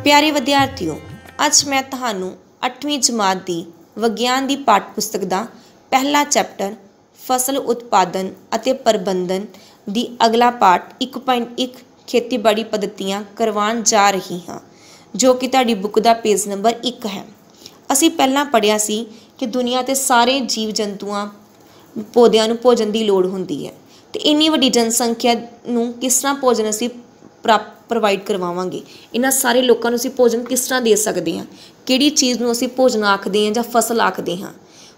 प्यारे विद्यार्थियों, अज मैं तुहानू 8वीं जमात की विज्ञान की पाठ पुस्तक का पहला चैप्टर फसल उत्पादन अते प्रबंधन की अगला पाठ 1.1 खेतीबाड़ी पद्धतियां करवान जा रही हाँ, जो कि तुहाडी बुक का पेज नंबर 1 है। असी पहला पढ़िया सी कि दुनिया के सारे जीव जंतुओं पौदिਆਂ ਨੂੰ भोजन की लोड़ ਹੁੰਦੀ है, तो इन्नी वड्डी जनसंख्या ਨੂੰ किस तरह भोजन असी प्रोवाइड करवावांगे। इन्हां सारे लोगों को असी भोजन किस तरह दे सकते हैं, किहड़ी चीज़ नूं असी भोजन आखते हैं जां फसल आखते हैं।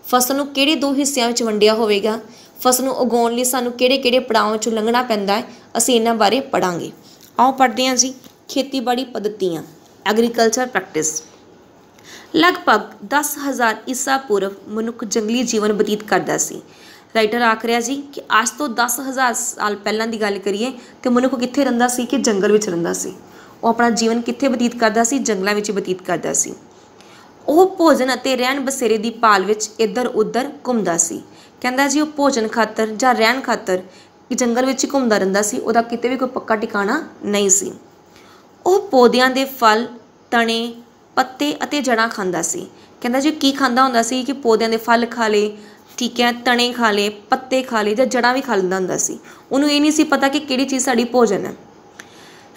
फसल नूं किहड़े दो हिस्सों में वंडिया होवेगा, फसल नूं उगाउण लई सानूं किहड़े पड़ावां चों लंघना पैंदा है, असी इन्हां बारे पढ़ांगे। आओ पढ़ते हैं जी। खेतीबाड़ी पद्धतियां, एग्रीकल्चर प्रैक्टिस। लगभग 10,000 ईसा पूर्व मनुख जंगली जीवन बतीत करता सी। राइटर आख रहा जी कि आज तो 10,000 साल पहलां की गल करिए तो मनुख कित्थे रहिंदा सी कि जंगल विच रहिंदा सी। वो अपना जीवन कित्थे बतीत करता सी, जंगलों में बतीत करता सी। वो भोजन अते रहन बसेरे की भाल विच इधर उधर घूमदा सी। कहंदा जी वो भोजन खातर जां रहन खातर जंगल विच घूमदा रहिंदा सी, उहदा किते भी कोई पक्का ठिकाना नहीं सी। वो पौदियां दे फल, तने, पत्ते अते जड़ां खांदा सी। कहंदा जी की खांदा हुंदा सी कि पौदियां दे फल खा ले, ठीक है, तने खा ले, पत्ते खा ले जां जड़ां भी खा लैंदा हुंदा सी। उहनूं ये नहीं सी पता कि किहड़ी चीज़ साडी भोजन है।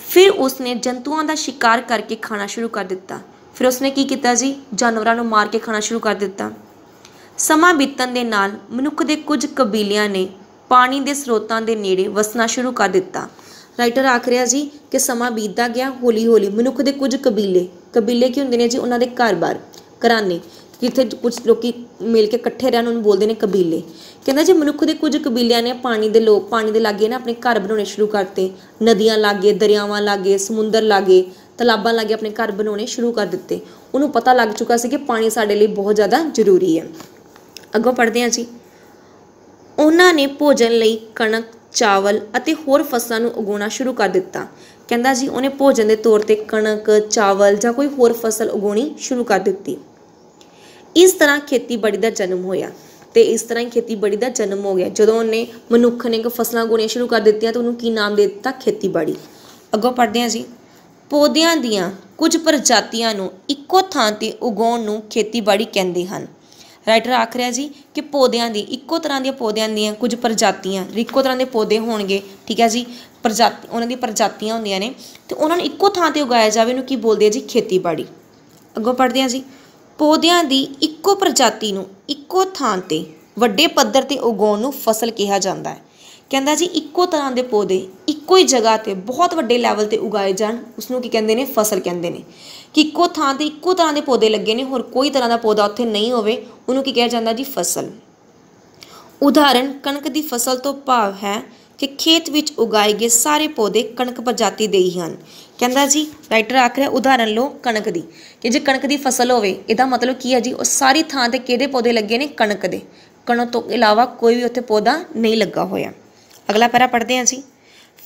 फिर उसने जंतुओं का शिकार करके खाना शुरू कर दिता। फिर उसने की किया जी, जानवरों को मार के खाना शुरू कर दिता। समा बीतण दे नाल मनुख दे कुछ कबीलियां ने पानी के स्रोतों के नेड़े वसना शुरू कर दिता। राइटर आख रहा जी कि समा बीतता गया, हौली हौली मनुख के कुछ कबीले की होंगे ने जी, उन्होंने घर बार घराने जिथे कुछ लोग मिल के कट्ठे रहन उन्होंने बोलते हैं कबीले। कहना जी मनुख के कुछ कबीलियां ने पानी के लागे ना अपने घर बनाने शुरू करते। नदियां लागे, दरियावां लागे, समुंदर लागे, तलाबां लागे अपने घर बनाने शुरू कर दिते। उन्होंने पता लग चुका सी कि पानी साडे लिए बहुत ज़्यादा जरूरी है। अगों पढ़ते हैं जी। उन्होंने भोजन लई कणक, चावल अते होर फसलों को उगाना शुरू कर दिता। कहता जी उन्हें भोजन के तौर पर कणक, चावल जां कोई होर फसल उगानी शुरू कर दी। इस तरह खेतीबाड़ी का जन्म होया, तो इस तरह ही खेतीबाड़ी का जन्म हो गया। जो उन्हें मनुख ने फसलां उगाउणियां शुरू कर दित्तियां तो उन्होंने की नाम दे दिता, खेतीबाड़ी। अगों पढ़ते हैं जी। पौदियां दीयां कुछ प्रजातियां नूं इक्को थां ते उगाउण नूं खेतीबाड़ी कहंदे हन। राइटर आख रहा जी कि पौदियां दी इक्को तरह दी पौदियां दीयां कुछ प्रजातियां, इक्को तरह के पौधे होणगे, ठीक है जी, प्रजाति उन्हां दी प्रजातियां होंदियां ने, तो उन्हां नूं इक्को थां ते उगाया जावे, इहनूं की बोलदे जी, खेतीबाड़ी। अगों पढ़ते हैं जी। पौदियां दी इक्को प्रजाति नूं इक्को थां ते वड्डे पद्धर ते उगाउण नूं फसल कहा जाता है। कहता जी इक्को तरह के पौधे इक्को ही जगह ते बहुत वड्डे लैवल ते उगाए जाण, उसनूं की कहंदे ने, फसल कहंदे ने। कि इक्को थां ते इक्को तरह के पौधे लगे ने, होर कोई तरह का पौधा उत्थे नहीं होवे, उन्होंने की कहा जाता जी, फसल। उदाहरण कणक की फसल तो भाव है कि खेत विच उगाए गए सारे पौधे कणक प्रजाति दे ही हैं। कहता जी राइटर आख रहा उदाहरण लो कणक की, कि जो कणक की फसल होवे, इहदा मतलब की है जी, उस सारी थां ते किहदे पौधे लगे ने, कणक दे। कणक तो इलावा कोई भी उत्थे पौधा नहीं लगा होया। अगला पैरा पढ़ते हैं जी।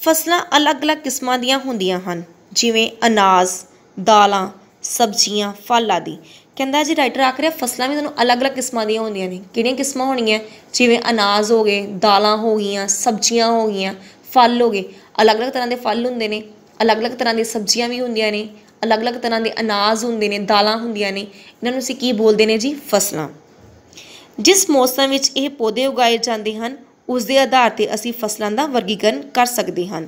फसलां अलग अलग किस्मां दीयां हुंदियां हन, जिवें अनाज, दालां, सब्जियां, फल आदि। कहता जी राइटर आख रहा फसलां भी तुहानूं अलग अलग किस्मां दियां होंदियां ने। किहड़ियां किस्मां होणगियां, जिवें अनाज हो गए, दालां हो गईयां, सब्जियां हो गईयां, फल हो गए। अलग अलग तरह के फल हुंदे ने, अलग अलग तरह की सब्जियां भी होंदियां ने, अलग अलग तरह के अनाज होंदे ने, दालां होंदियां ने। इन्हां नूं असीं की बोलदे ने जी, फसलां। जिस मौसम विच इह पौधे उगाए जाते हैं उस दे आधार पर असीं फसलों का वर्गीकरण कर सकते हैं।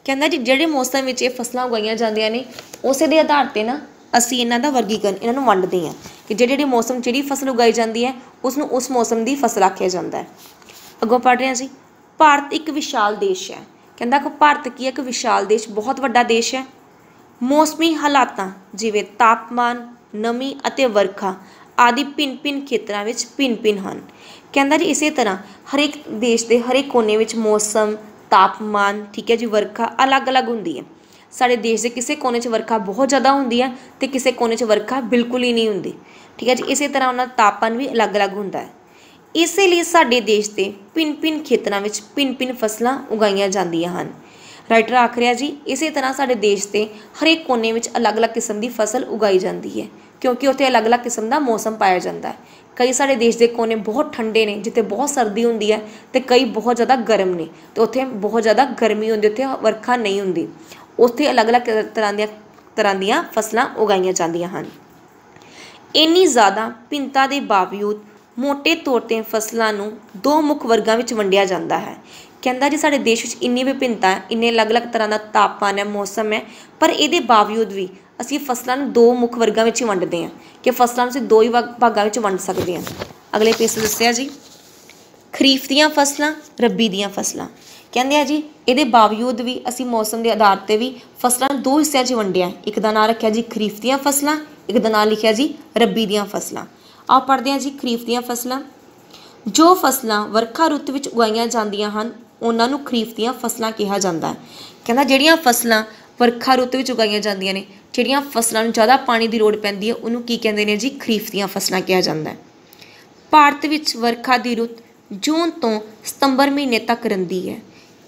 कहता जी जिहड़े मौसम विच इह फसलां उगाईयां जांदियां ने उस दे आधार पर ना असीं इन्हां दा वर्गीकरण इन्हां नूं वंडदे हैं कि जिहड़े मौसम जिहड़ी फसल उगाई जाती है उसनूं उस मौसम की फसल आख्या जाता है। अगों पढ़ रहे हैं जी। भारत एक विशाल देश है। कहता कि भारत की एक विशाल देश, बहुत वड्डा देश है। मौसमी हालातां जिवें तापमान, नमी अते वर्खा आदि भिन्न भिन्न खेतरां विच भिन्न भिन्न हैं। कहता जी इस तरह हरेक देश के हरेक कोने में मौसम, तापमान, ठीक है जी, वर्खा अलग अलग होंदी है। साढ़े देश के किसी कोने वर्खा बहुत ज़्यादा होंदी है तो किसी कोने वर्खा बिल्कुल ही नहीं होंदी, ठीक है जी। इस तरह उन्होंने तापमान भी अलग अलग होंदा है। इसलिए साढ़े देश के भिन्न भिन्न खेतरां विच भिन्न भिन्न फसलां उगाईयां जांदियां हन। राइटर आख रहा जी इस तरह साढ़े देश के हरेक कोने में अलग अलग किस्म की फसल उगाई जाती है, क्योंकि उत्थे अलग अलग किस्म का मौसम पाया जाता है। कई साढ़े देश के कोने बहुत ठंडे ने जिथे बहुत सर्दी होंदी है, तो कई बहुत ज़्यादा गर्म ने, तो उत्थे बहुत ज़्यादा गर्मी होंदी, उत्थे वर्खा नहीं होंदी। उत्थे अलग अलग तरह ਤਰ੍ਹਾਂ ਦੀਆਂ ਫਸਲਾਂ ਉਗਾਈਆਂ ਜਾਂਦੀਆਂ ਹਨ। ਇੰਨੀ ਜ਼ਿਆਦਾ ਭਿੰਨਤਾ ਦੇ ਬਾਵਜੂਦ ਮੋਟੇ ਤੌਰ 'ਤੇ ਫਸਲਾਂ ਨੂੰ ਦੋ ਮੁੱਖ ਵਰਗਾਂ ਵਿੱਚ ਵੰਡਿਆ ਜਾਂਦਾ ਹੈ। ਕਹਿੰਦਾ ਜੀ ਸਾਡੇ ਦੇਸ਼ ਵਿੱਚ ਇੰਨੀ ਵਿਭਿੰਨਤਾ ਹੈ, ਇੰਨੇ ਅਲੱਗ-ਅਲੱਗ ਤਰ੍ਹਾਂ ਦਾ ਤਾਪਮਾਨ ਹੈ, ਮੌਸਮ ਹੈ, ਪਰ ਇਹਦੇ ਬਾਵਜੂਦ ਵੀ ਅਸੀਂ ਫਸਲਾਂ ਨੂੰ ਦੋ ਮੁੱਖ ਵਰਗਾਂ ਵਿੱਚ ਹੀ ਵੰਡਦੇ ਹਾਂ ਕਿ ਫਸਲਾਂ ਨੂੰ ਅਸੀਂ ਦੋ ਹੀ ਭਾਗਾਂ ਵਿੱਚ ਵੰਡ ਸਕਦੇ ਹਾਂ। ਅਗਲੇ ਪੇਜ 'ਤੇ ਦੱਸਿਆ ਜੀ ਖਰੀਫ ਦੀਆਂ ਫਸਲਾਂ, ਰੱਬੀ ਦੀਆਂ ਫਸਲਾਂ। ਕਹਿੰਦੇ ਆ ਜੀ ਇਹਦੇ ਬਾਵਜੂਦ ਵੀ ਅਸੀਂ ਮੌਸਮ ਦੇ ਆਧਾਰ 'ਤੇ ਵੀ ਫਸਲਾਂ ਨੂੰ ਦੋ ਹਿੱਸਿਆਂ 'ਚ ਵੰਡਿਆ। ਇੱਕ ਦਾ ਨਾਂ ਰੱਖਿਆ ਜੀ ਖਰੀਫ ਦੀਆਂ ਫਸਲਾਂ, ਇੱਕ ਦਾ ਨਾਂ ਲਿਖਿਆ ਜੀ ਰੱਬੀ ਦੀਆਂ ਫਸਲਾਂ। ਆਓ ਪੜ੍ਹਦੇ ਹਾਂ ਜੀ ਖਰੀਫ ਦੀਆਂ ਫਸਲਾਂ। ਜੋ ਫਸਲਾਂ ਵਰਖਾ ਰੁੱਤ ਵਿੱਚ ਉਗਾਈਆਂ ਜਾਂਦੀਆਂ ਹਨ ਉਹਨਾਂ ਨੂੰ ਖਰੀਫ ਦੀਆਂ ਫਸਲਾਂ ਕਿਹਾ ਜਾਂਦਾ ਹੈ। ਕਹਿੰਦਾ ਜਿਹੜੀਆਂ ਫਸਲਾਂ ਵਰਖਾ ਰੁੱਤ ਵਿੱਚ ਉਗਾਈਆਂ ਜਾਂਦੀਆਂ ਨੇ, ਜਿਹੜੀਆਂ ਫਸਲਾਂ ਨੂੰ ਜ਼ਿਆਦਾ ਪਾਣੀ ਦੀ ਲੋੜ ਪੈਂਦੀ ਹੈ, ਉਹਨੂੰ ਕੀ ਕਹਿੰਦੇ ਨੇ ਜੀ ਖਰੀਫ ਦੀਆਂ ਫਸਲਾਂ ਕਿਹਾ ਜਾਂਦਾ ਹੈ। ਭਾਰਤ ਵਿੱਚ ਵਰਖਾ ਦੀ ਰੁੱਤ ਜੂਨ ਤੋਂ ਸਤੰਬਰ ਮਹੀਨੇ ਤੱਕ ਰਹਿੰਦੀ ਹੈ।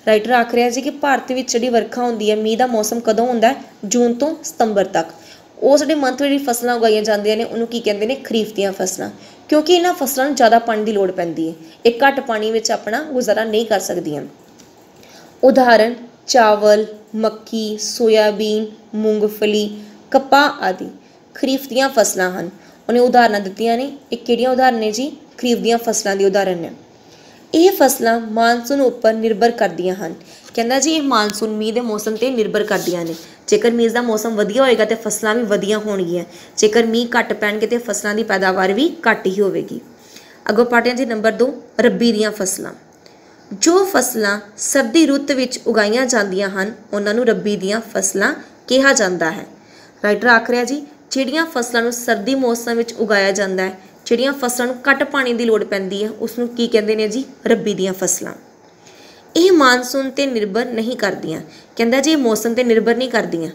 ਰਾਈਟਰ ਆਖ ਰਿਹਾ ਜੀ ਕਿ ਭਾਰਤ ਵਿੱਚ ਜਿਹੜੀ ਵਰਖਾ ਹੁੰਦੀ ਹੈ, ਮੀਂਹ ਦਾ ਮੌਸਮ ਕਦੋਂ ਹੁੰਦਾ ਹੈ? ਜੂਨ ਤੋਂ ਸਤੰਬਰ ਤੱਕ। ਉਹ ਜਿਹੜੇ ਮੰਥ ਵਿੱਚ ਫਸਲਾਂ ਉਗਾਈਆਂ ਜਾਂਦੀਆਂ ਨੇ ਉਹਨੂੰ ਕੀ ਕਹਿੰਦੇ ਨੇ? ਖਰੀਫ ਦੀਆਂ ਫਸਲਾਂ। ਕਿਉਂਕਿ ਇਹਨਾਂ ਫਸਲਾਂ ਨੂੰ ਜ਼ਿਆਦਾ ਪਾਣੀ ਦੀ ਲੋੜ ਪੈਂਦੀ ਹੈ, ਇਹ ਘੱਟ ਪਾਣੀ ਵਿੱਚ ਆਪਣਾ ਗੁਜ਼ਾਰਾ ਨਹੀਂ ਕਰ ਸਕਦੀਆਂ। ਉਦਾਹਰਨ ਚਾਵਲ, ਮੱਕੀ, ਸੋਇਆਬੀਨ, ਮੂੰਗਫਲੀ, ਕਪਾਹ ਆਦਿ ਖਰੀਫ ਦੀਆਂ ਫਸਲਾਂ ਹਨ। ਉਹਨੇ ਉਦਾਹਰਨਾਂ ਦਿੱਤੀਆਂ ਨੇ। ਇਹ ਕਿਹੜੀਆਂ ਉਦਾਹਰਨ ਨੇ ਜੀ? ਖਰੀਫ ਦੀਆਂ ਫਸਲਾਂ ਦੀ ਉਦਾਹਰਨ ਨੇ। ਇਹ ਫਸਲਾਂ ਮਾਨਸੂਨ ਉੱਪਰ ਨਿਰਭਰ ਕਰਦੀਆਂ ਹਨ। ਕਹਿੰਦਾ ਜੀ ਇਹ ਮਾਨਸੂਨ ਮੀਂਹ ਦੇ ਮੌਸਮ 'ਤੇ ਨਿਰਭਰ ਕਰਦੀਆਂ ਨੇ। ਜੇਕਰ ਮੀਂਹ ਦਾ ਮੌਸਮ ਵਧੀਆ ਹੋਏਗਾ ਤਾਂ ਫਸਲਾਂ ਵੀ ਵਧੀਆ ਹੋਣਗੀਆਂ, ਜੇਕਰ ਮੀਂਹ ਘੱਟ ਪੈਣਗੇ ਤਾਂ ਫਸਲਾਂ ਦੀ ਪੈਦਾਵਾਰ ਵੀ ਘੱਟ ਹੀ ਹੋਵੇਗੀ। ਅੱਗੋਂ ਪੜ੍ਹਦੇ ਹਾਂ ਜੀ ਨੰਬਰ 2 ਰੱਬੀ ਦੀਆਂ ਫਸਲਾਂ। ਜੋ ਫਸਲਾਂ ਸਰਦੀ ਰੁੱਤ ਵਿੱਚ ਉਗਾਈਆਂ ਜਾਂਦੀਆਂ ਹਨ ਉਹਨਾਂ ਨੂੰ ਰੱਬੀ ਦੀਆਂ ਫਸਲਾਂ ਕਿਹਾ ਜਾਂਦਾ ਹੈ। ਰਾਈਟਰ ਆਖ ਰਿਹਾ ਜੀ ਜਿਹੜੀਆਂ ਫਸਲਾਂ ਨੂੰ ਸਰਦੀ ਮੌਸਮ ਵਿੱਚ ਉਗਾਇਆ ਜਾਂਦਾ ਹੈ, ਜਿਹੜੀਆਂ ਫਸਲਾਂ ਨੂੰ ਘੱਟ ਪਾਣੀ ਦੀ ਲੋੜ ਪੈਂਦੀ ਹੈ, ਉਸ ਨੂੰ ਕੀ ਕਹਿੰਦੇ ਨੇ ਜੀ? ਰੱਬੀ ਦੀਆਂ ਫਸਲਾਂ। ਇਹ ਮਾਨਸੂਨ 'ਤੇ ਨਿਰਭਰ ਨਹੀਂ ਕਰਦੀਆਂ। ਕਹਿੰਦਾ ਜੀ ਇਹ ਮੌਸਮ 'ਤੇ ਨਿਰਭਰ ਨਹੀਂ ਕਰਦੀਆਂ।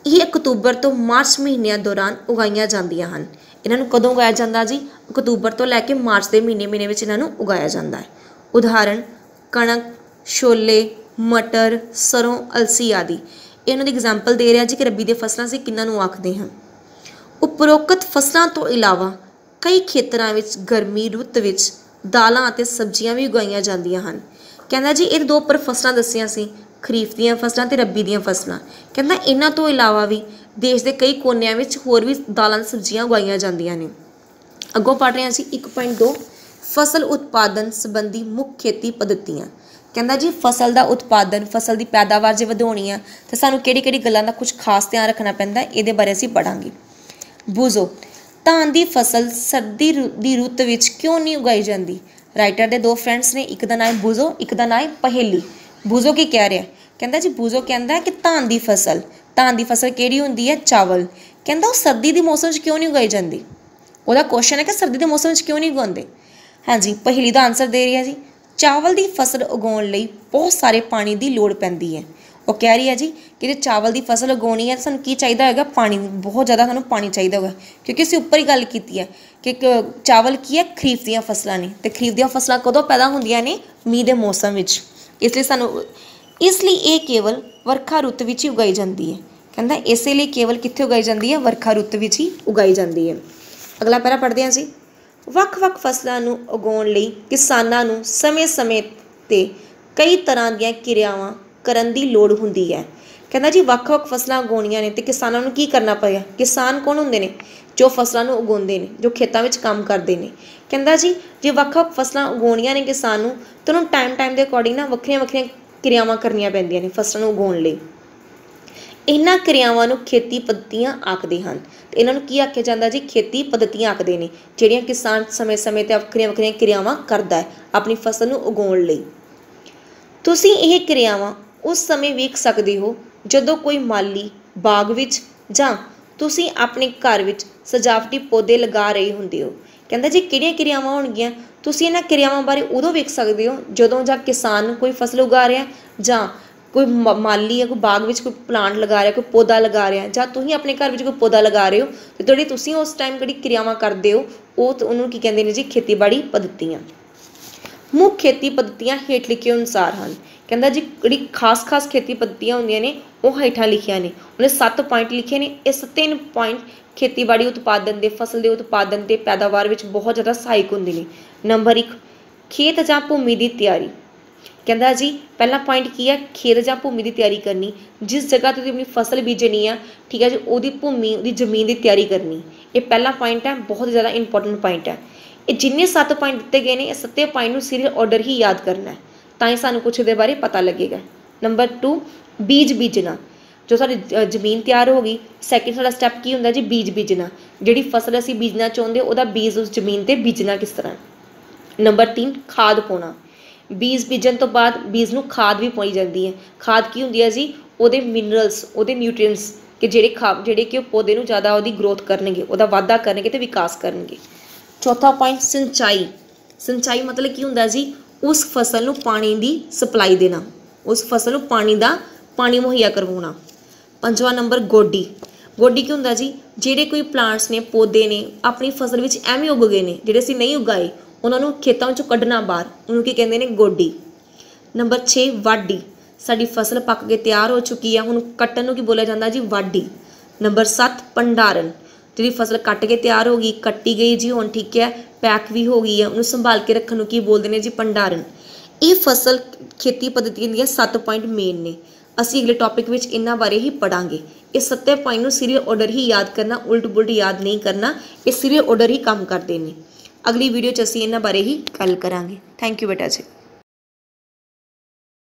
ਇਹ ਅਕਤੂਬਰ ਤੋਂ ਮਾਰਚ ਮਹੀਨਿਆਂ ਦੌਰਾਨ ਉਗਾਈਆਂ ਜਾਂਦੀਆਂ ਹਨ। ਇਹਨਾਂ ਨੂੰ ਕਦੋਂ ਉਗਾਇਆ ਜਾਂਦਾ ਜੀ? ਅਕਤੂਬਰ ਤੋਂ ਲੈ ਕੇ ਮਾਰਚ ਦੇ ਮਹੀਨੇ ਵਿੱਚ ਇਹਨਾਂ ਨੂੰ ਉਗਾਇਆ ਜਾਂਦਾ ਹੈ। ਉਦਾਹਰਨ ਕਣਕ, ਛੋਲੇ, ਮਟਰ, ਸਰੋਂ, ਅਲਸੀ ਆਦਿ। ਇਹਨਾਂ ਦੀ ਐਗਜ਼ਾਮਪਲ ਦੇ ਰਿਹਾ ਜੀ ਕਿ ਰੱਬੀ ਦੀਆਂ ਫਸਲਾਂ ਅਸੀਂ ਕਿਹਨਾਂ ਨੂੰ ਆਖਦੇ ਹਾਂ। ਉਪਰੋਕਤ ਫਸਲਾਂ ਤੋਂ ਇਲਾਵਾ ਕਈ ਖੇਤਰਾਂ ਵਿੱਚ ਗਰਮੀ ਰੁੱਤ ਵਿੱਚ ਦਾਲਾਂ ਅਤੇ ਸਬਜ਼ੀਆਂ ਵੀ ਉਗਾਈਆਂ ਜਾਂਦੀਆਂ ਹਨ। ਕਹਿੰਦਾ ਜੀ ਇਹ ਦੋ ਉੱਪਰ ਫਸਲਾਂ ਦੱਸੀਆਂ ਸੀ, ਖਰੀਫ ਦੀਆਂ ਫਸਲਾਂ ਅਤੇ ਰੱਬੀ ਦੀਆਂ ਫਸਲਾਂ। ਕਹਿੰਦਾ ਇਹਨਾਂ ਤੋਂ ਇਲਾਵਾ ਵੀ ਦੇਸ਼ ਦੇ ਕਈ ਕੋਨਿਆਂ ਵਿੱਚ ਹੋਰ ਵੀ ਦਾਲਾਂ ਅਤੇ ਸਬਜ਼ੀਆਂ ਉਗਾਈਆਂ ਜਾਂਦੀਆਂ ਨੇ। ਅੱਗੋਂ ਪੜ੍ਹ ਰਹੇ ਹਾਂ ਅਸੀਂ 1.2 ਫਸਲ ਉਤਪਾਦਨ ਸੰਬੰਧੀ ਮੁੱਖ ਖੇਤੀ ਪੱਧਤੀਆਂ। ਕਹਿੰਦਾ ਜੀ ਫਸਲ ਦਾ ਉਤਪਾਦਨ, ਫਸਲ ਦੀ ਪੈਦਾਵਾਰ ਜੇ ਵਧਾਉਣੀ ਆ ਤਾਂ ਸਾਨੂੰ ਕਿਹੜੀ ਗੱਲਾਂ ਦਾ ਕੁਝ ਖਾਸ ਧਿਆਨ ਰੱਖਣਾ ਪੈਂਦਾ, ਇਹਦੇ ਬਾਰੇ ਅਸੀਂ ਪੜ੍ਹਾਂਗੇ। ਬੂਝੋ ਧਾਨ ਦੀ ਫਸਲ ਸਰਦੀ ਦੀ ਰੁੱਤ ਵਿੱਚ ਕਿਉਂ ਨਹੀਂ ਉਗਾਈ ਜਾਂਦੀ? ਰਾਈਟਰ ਦੇ ਦੋ ਫਰੈਂਡਸ ਨੇ, ਇੱਕ ਦਾ ਨਾਮ ਹੈ ਬੂਝੋ, ਇੱਕ ਦਾ ਨਾਮ ਹੈ ਪਹੇਲੀ। ਬੂਝੋ ਕੀ ਕਹਿ ਰਿਹਾ? ਕਹਿੰਦਾ ਜੀ ਬੂਝੋ ਕਹਿੰਦਾ ਕਿ ਧਾਨ ਦੀ ਫਸਲ ਕਿਹੜੀ ਹੁੰਦੀ ਹੈ? ਚਾਵਲ। ਕਹਿੰਦਾ ਉਹ ਸਰਦੀ ਦੇ ਮੌਸਮ 'ਚ ਕਿਉਂ ਨਹੀਂ ਉਗਾਈ ਜਾਂਦੀ? ਉਹਦਾ ਕੁਐਸਚਨ ਹੈ ਕਿ ਸਰਦੀ ਦੇ ਮੌਸਮ 'ਚ ਕਿਉਂ ਨਹੀਂ ਉਗਾਉਂਦੇ। ਹਾਂਜੀ ਪਹੇਲੀ ਦਾ ਆਨਸਰ ਦੇ ਰਹੀ ਹੈ ਜੀ ਚਾਵਲ ਦੀ ਫਸਲ ਉਗਾਉਣ ਲਈ ਬਹੁਤ ਸਾਰੇ ਪਾਣੀ ਦੀ ਲੋੜ ਪੈਂਦੀ ਹੈ। ਉਹ ਕਹਿ ਰਹੀ ਹੈ ਜੀ ਕਿ ਜੇ ਚਾਵਲ ਦੀ ਫਸਲ ਉਗਾਉਣੀ ਹੈ ਤਾਂ ਸਾਨੂੰ ਕੀ ਚਾਹੀਦਾ ਹੋਏਗਾ? ਪਾਣੀ, ਬਹੁਤ ਜ਼ਿਆਦਾ ਸਾਨੂੰ ਪਾਣੀ ਚਾਹੀਦਾ ਹੋਗਾ। ਕਿਉਂਕਿ ਅਸੀਂ ਉੱਪਰ ਹੀ ਗੱਲ ਕੀਤੀ ਹੈ ਕਿ ਚਾਵਲ ਕੀ ਹੈ? ਖਰੀਫ ਦੀਆਂ ਫਸਲਾਂ ਨੇ, ਅਤੇ ਖਰੀਫ ਦੀਆਂ ਫਸਲਾਂ ਕਦੋਂ ਪੈਦਾ ਹੁੰਦੀਆਂ ਨੇ? ਮੀਂਹ ਦੇ ਮੌਸਮ ਵਿੱਚ। ਇਸ ਲਈ ਇਹ ਕੇਵਲ ਵਰਖਾ ਰੁੱਤ ਵਿੱਚ ਹੀ ਉਗਾਈ ਜਾਂਦੀ ਹੈ। ਕਹਿੰਦਾ ਇਸੇ ਲਈ ਕੇਵਲ ਕਿੱਥੇ ਉਗਾਈ ਜਾਂਦੀ ਹੈ? ਵਰਖਾ ਰੁੱਤ ਵਿੱਚ ਹੀ ਉਗਾਈ ਜਾਂਦੀ ਹੈ। ਅਗਲਾ ਪੈਰਾ ਪੜ੍ਹਦੇ ਹਾਂ ਜੀ ਵੱਖ-ਵੱਖ ਫਸਲਾਂ ਨੂੰ ਉਗਾਉਣ ਲਈ ਕਿਸਾਨਾਂ ਨੂੰ ਸਮੇਂ-ਸਮੇਂ 'ਤੇ ਕਈ ਤਰ੍ਹਾਂ ਦੀਆਂ ਕਿਰਿਆਵਾਂ ਕਰਨ ਦੀ ਲੋੜ ਹੁੰਦੀ ਹੈ। ਕਹਿੰਦਾ ਜੀ ਵੱਖ-ਵੱਖ ਫਸਲਾਂ ਉਗਾਉਣੀਆਂ ਨੇ ਅਤੇ ਕਿਸਾਨਾਂ ਨੂੰ ਕੀ ਕਰਨਾ ਪਏਗਾ? ਕਿਸਾਨ ਕੌਣ ਹੁੰਦੇ ਨੇ? ਜੋ ਫਸਲਾਂ ਨੂੰ ਉਗਾਉਂਦੇ ਨੇ, ਜੋ ਖੇਤਾਂ ਵਿੱਚ ਕੰਮ ਕਰਦੇ ਨੇ। ਕਹਿੰਦਾ ਜੀ ਜੇ ਵੱਖ-ਵੱਖ ਫਸਲਾਂ ਉਗਾਉਣੀਆਂ ਨੇ ਕਿਸਾਨ ਨੂੰ ਤਾਂ ਉਹਨੂੰ ਟਾਈਮ ਦੇ ਅਕੋਰਡਿੰਗ ਨਾ ਵੱਖਰੀਆਂ ਕਿਰਿਆਵਾਂ ਕਰਨੀਆਂ ਪੈਂਦੀਆਂ ਨੇ ਫਸਲਾਂ ਨੂੰ ਉਗਾਉਣ ਲਈ। ਇਹਨਾਂ ਕਿਰਿਆਵਾਂ ਨੂੰ ਖੇਤੀ ਪੱਧਤੀਆਂ ਆਖਦੇ ਹਨ। ਅਤੇ ਇਹਨਾਂ ਨੂੰ ਕੀ ਆਖਿਆ ਜਾਂਦਾ ਜੀ? ਖੇਤੀ ਪੱਧਤੀਆਂ ਆਖਦੇ ਨੇ, ਜਿਹੜੀਆਂ ਕਿਸਾਨ ਸਮੇਂ-ਸਮੇਂ 'ਤੇ ਵੱਖਰੀਆਂ ਕਿਰਿਆਵਾਂ ਕਰਦਾ ਹੈ ਆਪਣੀ ਫਸਲ ਨੂੰ ਉਗਾਉਣ ਲਈ। ਤੁਸੀਂ ਇਹ ਕਿਰਿਆਵਾਂ ਉਸ ਸਮੇਂ ਵੇਖ ਸਕਦੇ ਹੋ ਜਦੋਂ ਕੋਈ ਮਾਲੀ ਬਾਗ ਵਿੱਚ ਜਾਂ ਤੁਸੀਂ ਆਪਣੇ ਘਰ ਵਿੱਚ ਸਜਾਵਟੀ ਪੌਦੇ ਲਗਾ ਰਹੇ ਹੁੰਦੇ ਹੋ। ਕਹਿੰਦਾ ਜੀ ਕਿਹੜੀਆਂ ਕਿਰਿਆਵਾਂ ਹੋਣਗੀਆਂ? ਤੁਸੀਂ ਇਹਨਾਂ ਕਿਰਿਆਵਾਂ ਬਾਰੇ ਉਦੋਂ ਵੇਖ ਸਕਦੇ ਹੋ ਜਦੋਂ ਜਾਂ ਕਿਸਾਨ ਕੋਈ ਫਸਲ ਉਗਾ ਰਿਹਾ, ਜਾਂ ਕੋਈ ਮਾਲੀ ਹੈ ਕੋਈ ਬਾਗ ਵਿੱਚ ਕੋਈ ਪਲਾਂਟ ਲਗਾ ਰਿਹਾ, ਕੋਈ ਪੌਦਾ ਲਗਾ ਰਿਹਾ, ਜਾਂ ਤੁਸੀਂ ਆਪਣੇ ਘਰ ਵਿੱਚ ਕੋਈ ਪੌਦਾ ਲਗਾ ਰਹੇ ਹੋ ਅਤੇ ਤੁਸੀਂ ਉਸ ਟਾਈਮ ਜਿਹੜੀ ਕਿਰਿਆਵਾਂ ਕਰਦੇ ਹੋ ਉਹਨੂੰ ਕੀ ਕਹਿੰਦੇ ਨੇ ਜੀ? ਖੇਤੀਬਾੜੀ ਪੱਧਤੀਆਂ। ਮੁੱਖ ਖੇਤੀ ਪੱਧਤੀਆਂ ਹੇਠ ਲਿਖੇ ਅਨੁਸਾਰ ਹਨ। ਕਹਿੰਦਾ ਜੀ ਜਿਹੜੀ ਖਾਸ ਖੇਤੀ ਪੱਧਤੀਆਂ ਹੁੰਦੀਆਂ ਨੇ ਉਹ ਹੇਠਾਂ ਲਿਖੀਆਂ ਨੇ। ਉਹਨੇ 7 ਪੁਆਇੰਟ ਲਿਖੇ ਨੇ। ਇਹ 3 ਪੁਆਇੰਟ ਖੇਤੀਬਾੜੀ ਉਤਪਾਦਨ ਦੇ, ਫਸਲ ਦੇ ਉਤਪਾਦਨ ਅਤੇ ਪੈਦਾਵਾਰ ਵਿੱਚ ਬਹੁਤ ਜ਼ਿਆਦਾ ਸਹਾਇਕ ਹੁੰਦੇ ਨੇ। ਨੰਬਰ 1 ਖੇਤ ਜਾਂ ਭੂਮੀ ਦੀ ਤਿਆਰੀ। कहता जी पहला पॉइंट की है खेत ਜਾਂ भूमि की तैयारी करनी, जिस जगह तुसीं अपनी फसल बीजनी है ठीक है जी ਉਹਦੀ भूमि ਉਹਦੀ ਜ਼ਮੀਨ की तैयारी करनी। ये पहला पॉइंट है, बहुत ज़्यादा इंपॉर्टेंट पॉइंट है। ये जिन्ने 7 पॉइंट दिते गए हैं, ये 7 पॉइंट सीरियल ऑर्डर ही याद करना है, ताकि सानू कुछ दे बारे पता लगेगा। नंबर 2 बीज बीजना, जो साडी जमीन तैयार हो गई, सैकेंड साडा स्टैप की हुंदा जी बीज बीजना, जिहड़ी फसल असीं बीजना चाहुंदे उहदा बीज उस जमीन ते बीजना किस तरह। नंबर 3 खाद पाउणा, बीज बीजन तो बाद बीज नूं खाद भी पाई जाती है। खाद की हुंदी है जी उहदे मिनरल्स उहदे न्यूट्रीएंट्स कि जिहड़े कि पौधे नूं ज़्यादा उहदी ग्रोथ करनगे, उहदा वाधा करनगे ते विकास करनगे। चौथा पॉइंट सिंचाई, सिंचाई मतलब की हुंदा जी उस फसल नूं पानी दी सप्लाई देना, उस फसल नूं पानी मुहैया करवाउणा। पंजवां नंबर गोडी, गोडी की हुंदा जी जिहड़े कोई प्लांट्स ने पौधे ने अपनी फसल विच एवें उग गए ने, जिहड़े असीं नहीं उगाए उन्होंने खेतों चों कढ़ना बाहर, उन्होंने की कहते हैं गोडी। नंबर 6 वाढी, साडी फसल पक के तैयार हो चुकी है, हुण कट्टन नूं की बोलिया जांदा जी वाढी। नंबर 7 भंडारण, जी फसल कट के तैयार हो गई, कट्टी गई जी हुण ठीक है पैक भी हो गई है, उन्हें संभाल के रखने नूं की बोलते हैं जी भंडारण। ये फसल खेती पद्धति दी 7 पॉइंट मेन ने, असीं अगले टॉपिक विच इन्हां बारे ही पढ़ांगे। ये 7 पॉइंट नूं सीरियल ऑर्डर ही याद करना, उल्ट पुलट याद नहीं करना, ये सीरियल ऑर्डर ही काम करते हैं। अगली वीडियो च असीं इन्हां बारे ही गल करांगे। थैंक यू बेटा जी।